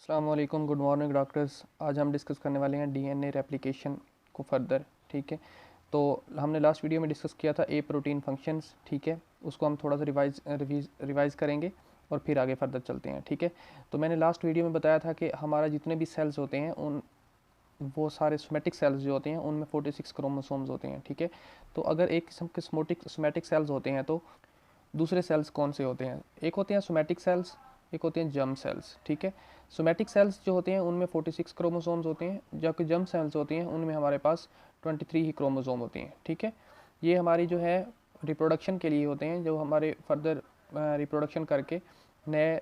अस्सलाम वालेकुम, good morning doctors. आज हम डिस्कस करने वाले हैं डीएनए रेप्लिकेशन को फर्दर। ठीक है, तो हमने लास्ट वीडियो में डिस्कस किया था ए प्रोटीन फंक्शंस। ठीक है, उसको हम थोड़ा सा रिवाइज करेंगे और फिर आगे फर्दर चलते हैं। ठीक है, तो मैंने लास्ट वीडियो में बताया था कि हमारा जितने भी सेल्स होते हैं उन वो सारे सोमेटिक सेल्स जो होते हैं उनमें 46 क्रोमोसोम्स होते हैं। ठीक है, तो अगर एक किस्म के सोमेटिक सेल्स होते हैं तो दूसरे सेल्स कौन से होते हैं? एक होते हैं सोमेटिक सेल्स, एक होते हैं जर्म सेल्स। ठीक है, सोमेटिक सेल्स जो होते हैं उनमें 46 क्रोमोसोम्स होते हैं, जबकि जर्म सेल्स होती हैं उनमें हमारे पास 23 ही क्रोमोसोम होते हैं। ठीक है, ये हमारी जो है रिप्रोडक्शन के लिए होते हैं, जो हमारे फर्दर रिप्रोडक्शन करके नए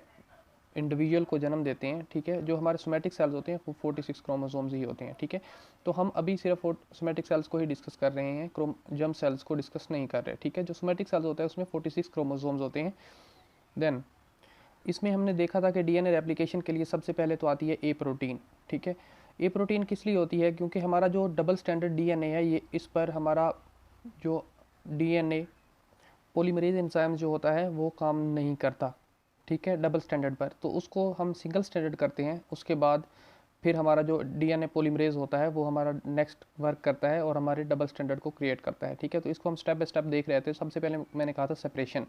इंडिविजुअल को जन्म देते हैं। ठीक है, जो हमारे सोमेटिक सेल्स होते हैं वो 46 क्रोमोसोम्स ही होते हैं। ठीक है, तो हम अभी सिर्फ सोमेटिक सेल्स को ही डिस्कस कर रहे हैं, जर्म सेल्स को डिस्कस नहीं कर रहे। ठीक है, जो सोमेटिक सेल्स होता है उसमें 46 क्रोमोसोम्स होते हैं। देन इसमें हमने देखा था कि डीएनए रेप्लिकेशन के लिए सबसे पहले तो आती है ए प्रोटीन। ठीक है, ए प्रोटीन किस लिए होती है? क्योंकि हमारा जो डबल स्टैंडर्ड डीएनए है, ये इस पर हमारा जो डीएनए पॉलीमरेज एंजाइम जो होता है वो काम नहीं करता। ठीक है, डबल स्टैंडर्ड पर, तो उसको हम सिंगल स्टैंडर्ड करते हैं। उसके बाद फिर हमारा जो डीएनए पॉलीमरेज होता है वो हमारा नेक्स्ट वर्क करता है और हमारे डबल स्टैंडर्ड को क्रिएट करता है। ठीक है, तो इसको हम स्टेप बाय स्टेप देख रहे थे। सबसे पहले मैंने कहा था सेपरेशन।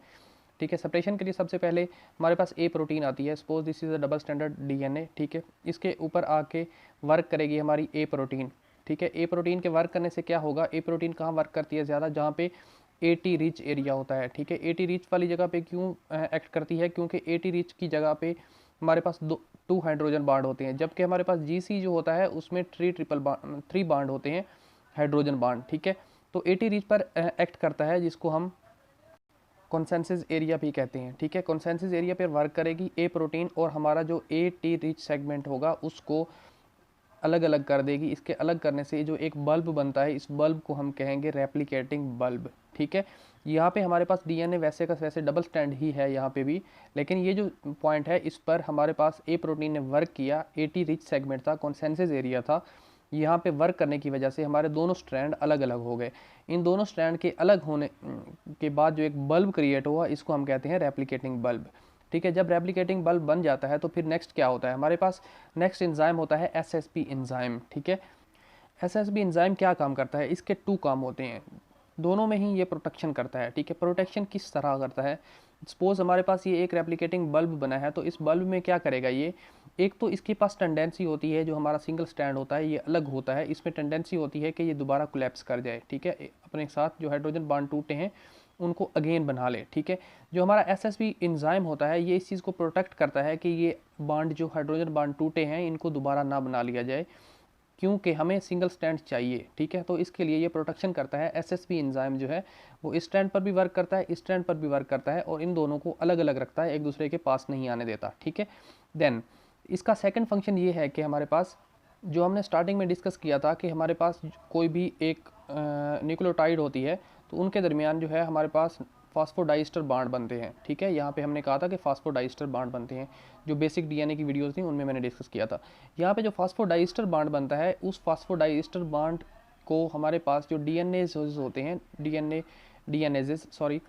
ठीक है, सेपरेशन के लिए सबसे पहले हमारे पास ए प्रोटीन आती है। Suppose this is a double standard DNA. ठीक है, इसके ऊपर आके वर्क करेगी हमारी ए प्रोटीन। ठीक है, ए प्रोटीन के वर्क करने से क्या होगा? ए प्रोटीन कहाँ वर्क करती है ज़्यादा? जहाँ पे एटी रिच एरिया होता है। ठीक है, एटी रिच वाली जगह पे क्यों एक्ट करती है? क्योंकि एटी रिच की जगह पे हमारे पास 2 हाइड्रोजन बाड होते हैं, जबकि हमारे पास जीसी जो होता है उसमें 3 बाड होते हैं, हाइड्रोजन बाड। ठीक है, तो एटी रिच पर एक्ट करता है, जिसको हम कॉन्सेंसस एरिया भी कहते हैं। ठीक है, कॉन्सेंसस एरिया पर वर्क करेगी ए प्रोटीन और हमारा जो ए टी रिच सेगमेंट होगा उसको अलग अलग कर देगी। इसके अलग करने से जो एक बल्ब बनता है, इस बल्ब को हम कहेंगे रेप्लिकेटिंग बल्ब। ठीक है, यहाँ पे हमारे पास डीएनए वैसे का वैसे डबल स्टैंड ही है यहाँ पे भी, लेकिन ये जो पॉइंट है इस पर हमारे पास ए प्रोटीन ने वर्क किया। एटी रिच सेगमेंट था, कॉन्सेंसस एरिया था, यहाँ पे वर्क करने की वजह से हमारे दोनों स्ट्रैंड अलग अलग हो गए। इन दोनों स्ट्रैंड के अलग होने के बाद जो एक बल्ब क्रिएट हुआ, इसको हम कहते हैं रेप्लिकेटिंग बल्ब। ठीक है, जब रेप्लिकेटिंग बल्ब बन जाता है तो फिर नेक्स्ट क्या होता है? हमारे पास नेक्स्ट एंजाइम होता है एसएसपी एंजाइम। ठीक है, एसएसपी एंजाइम क्या काम करता है? इसके 2 काम होते हैं, दोनों में ही ये प्रोटेक्शन करता है। ठीक है, प्रोटेक्शन किस तरह करता है? सपोज हमारे पास ये एक रेप्लिकेटिंग बल्ब बना है, तो इस बल्ब में क्या करेगा ये? एक तो इसके पास टेंडेंसी होती है, जो हमारा सिंगल स्टैंड होता है ये अलग होता है, इसमें टेंडेंसी होती है कि ये दोबारा कोलैप्स कर जाए। ठीक है, अपने साथ जो हाइड्रोजन बॉन्ड टूटे हैं उनको अगेन बना ले। ठीक है, जो हमारा एसएसपी एंजाइम होता है ये इस चीज़ को प्रोटेक्ट करता है कि ये बॉन्ड जो हाइड्रोजन बॉन्ड टूटे हैं इनको दोबारा ना बना लिया जाए, क्योंकि हमें सिंगल स्टैंड चाहिए। ठीक है, तो इसके लिए ये प्रोटेक्शन करता है। एसएसपी एंजाइम जो है वो इस स्टैंड पर भी वर्क करता है, इस स्टैंड पर भी वर्क करता है, और इन दोनों को अलग अलग रखता है, एक दूसरे के पास नहीं आने देता। ठीक है, देन इसका सेकंड फंक्शन ये है कि हमारे पास जो हमने स्टार्टिंग में डिस्कस किया था कि हमारे पास कोई भी एक न्यूक्लियोटाइड होती है तो उनके दरमियान जो है हमारे पास फास्फोडाइस्टर बांड बनते हैं। ठीक है, यहाँ पे हमने कहा था कि फास्फोडाइस्टर बांड बनते हैं, जो बेसिक डीएनए की वीडियोस थी उनमें मैंने डिस्कस किया था। यहाँ पे जो फास्फोडाइस्टर बांड बनता है, उस फास्फोडाइस्टर बांड को हमारे पास जो डीएनएज होते हैं, डीएनएजेस सॉरी,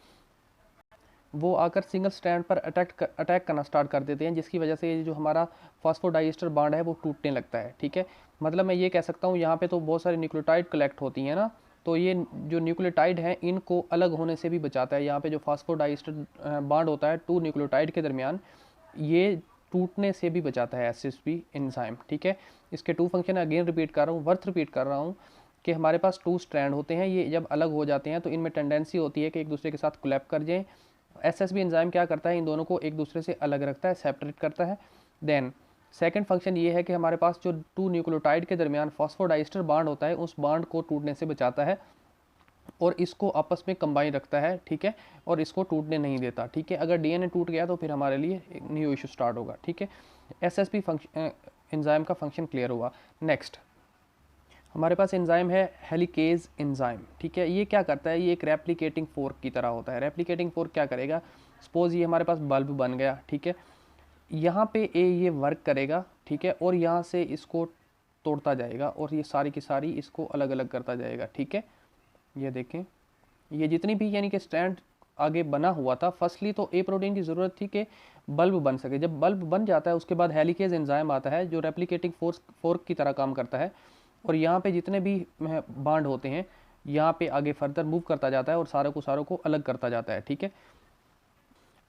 वो आकर सिंगल स्टैंड पर अटैक करना स्टार्ट कर देते हैं, जिसकी वजह से जो हमारा फास्फोडाइस्टर बांड है वो टूटने लगता है। ठीक है, मतलब मैं ये कह सकता हूँ यहाँ पे तो बहुत सारी न्यूक्लियोटाइड कलेक्ट होती हैं ना, तो ये जो न्यूक्लियोटाइड हैं इनको अलग होने से भी बचाता है। यहाँ पे जो फास्फोडाइस्टर बांड होता है 2 न्यूक्लियोटाइड के दरमियान, ये टूटने से भी बचाता है एसएसपी एंजाइम। ठीक है, इसके 2 फंक्शन अगेन रिपीट कर रहा हूँ, रिपीट कर रहा हूँ कि हमारे पास 2 स्ट्रैंड होते हैं, ये जब अलग हो जाते हैं तो इनमें टेंडेंसी होती है कि एक दूसरे के साथ कोलैप कर जाएं। एसएसबी एंजाइम क्या करता है? इन दोनों को एक दूसरे से अलग रखता है, सेपरेट करता है। देन सेकंड फंक्शन ये है कि हमारे पास जो 2 न्यूक्लियोटाइड के दरमियान फास्फोडाइस्टर बांड होता है उस बांड को टूटने से बचाता है और इसको आपस में कंबाइन रखता है। ठीक है, और इसको टूटने नहीं देता। ठीक है, अगर डीएनए टूट गया तो फिर हमारे लिए एक न्यू इशू स्टार्ट होगा। ठीक है, एसएसपी फंक्शन एंजाइम का फंक्शन क्लियर हुआ। नेक्स्ट हमारे पास एंजाइम है हेलिकेज एंजाइम। ठीक है, ये क्या करता है? ये एक रेप्लिकेटिंग फोर्क की तरह होता है। रेप्लिकेटिंग फोर्क क्या करेगा? सपोज ये हमारे पास बल्ब बन गया। ठीक है, यहाँ पे ये वर्क करेगा। ठीक है, और यहाँ से इसको तोड़ता जाएगा और ये सारी की सारी इसको अलग अलग करता जाएगा। ठीक है, ये देखें, ये जितनी भी यानी कि स्टैंड आगे बना हुआ था, फर्स्टली तो ए प्रोटीन की ज़रूरत थी कि बल्ब बन सके। जब बल्ब बन जाता है उसके बाद हेलिकेज एंजाइम आता है जो रेप्लिकेटिंग फोर्क की तरह काम करता है, और यहाँ पे जितने भी बांड होते हैं यहाँ पे आगे फर्दर मूव करता जाता है और सारों को अलग करता जाता है। ठीक है,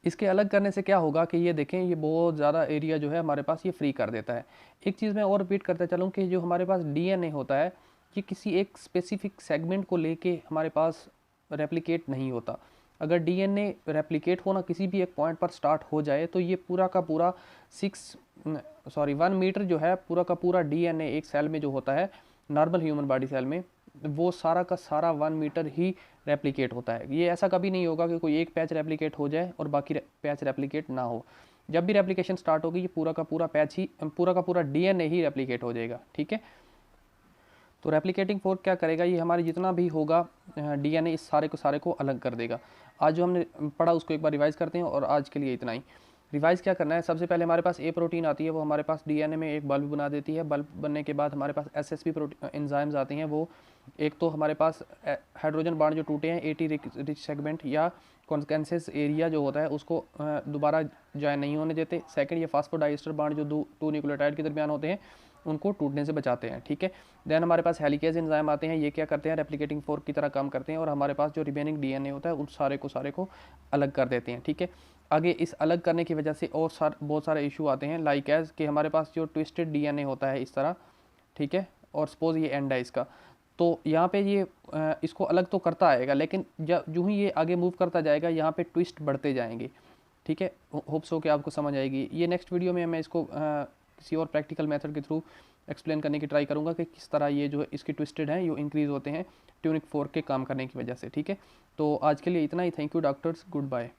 इसके अलग करने से क्या होगा कि ये देखें, ये बहुत ज़्यादा एरिया जो है हमारे पास ये फ्री कर देता है। एक चीज़ मैं और रिपीट करता चलूँ कि जो हमारे पास डीएनए होता है ये किसी एक स्पेसिफिक सेगमेंट को लेके हमारे पास रेप्लिकेट नहीं होता। अगर डीएनए रेप्लिकेट होना किसी भी एक पॉइंट पर स्टार्ट हो जाए तो ये पूरा का पूरा 1 मीटर जो है पूरा का पूरा डीएनए एक सेल में जो होता है नॉर्मल ह्यूमन बॉडी सेल में, वो सारा का सारा 1 मीटर ही रेप्लिकेट होता है। ये ऐसा कभी नहीं होगा कि कोई एक पैच रेप्लिकेट हो जाए और बाकी पैच रेप्लिकेट ना हो। जब भी रेप्लिकेशन स्टार्ट होगी ये पूरा का पूरा पैच ही, पूरा का पूरा डीएनए ही रेप्लिकेट हो जाएगा। ठीक है, तो रेप्लिकेटिंग फोर्क क्या करेगा, ये हमारे जितना भी होगा डीएनए इस सारे को अलग कर देगा। आज जो हमने पढ़ा उसको एक बार रिवाइज करते हैं, और आज के लिए इतना ही। रिवाइज क्या करना है, सबसे पहले हमारे पास ए प्रोटीन आती है, वो हमारे पास डीएनए में एक बल्ब बना देती है। बल्ब बनने के बाद हमारे पास एसएसपी एंजाइम्स आते हैं। वो एक तो हमारे पास हाइड्रोजन बांड जो टूटे हैं 80 रिच सेगमेंट या कॉन्सेंसस एरिया जो होता है उसको दोबारा ज्वाइन नहीं होने देते। सेकंड, ये फास्फोडाइस्टर बांड जो 2 न्यूक्लियोटाइड के दरमियान होते हैं उनको टूटने से बचाते हैं। ठीक है, देन हमारे पास हेलिकेज एंजाइम आते हैं। ये क्या करते हैं, रेप्लिकेटिंग फोर्क की तरह काम करते हैं और हमारे पास जो रिमेनिंग डीएनए होता है उन सारे को अलग कर देते हैं। ठीक है, आगे इस अलग करने की वजह से और बहुत सारे इशू आते हैं, लाइक एज कि हमारे पास जो ट्विस्टेड डीएनए होता है इस तरह। ठीक है, और सपोज ये एंड है इसका, तो यहाँ पे ये इसको अलग तो करता आएगा, लेकिन जो ही ये आगे मूव करता जाएगा यहाँ पे ट्विस्ट बढ़ते जाएंगे। ठीक है, होप्स हो कि आपको समझ आएगी। ये नेक्स्ट वीडियो में मैं इसको किसी और प्रैक्टिकल मेथड के थ्रू एक्सप्लेन करने की ट्राई करूँगा कि किस तरह ये जो इसके ट्विस्टेड हैं ये इंक्रीज़ होते हैं ट्यूनिक फोर्क के काम करने की वजह से। ठीक है, तो आज के लिए इतना ही। Thank you doctors, good bye.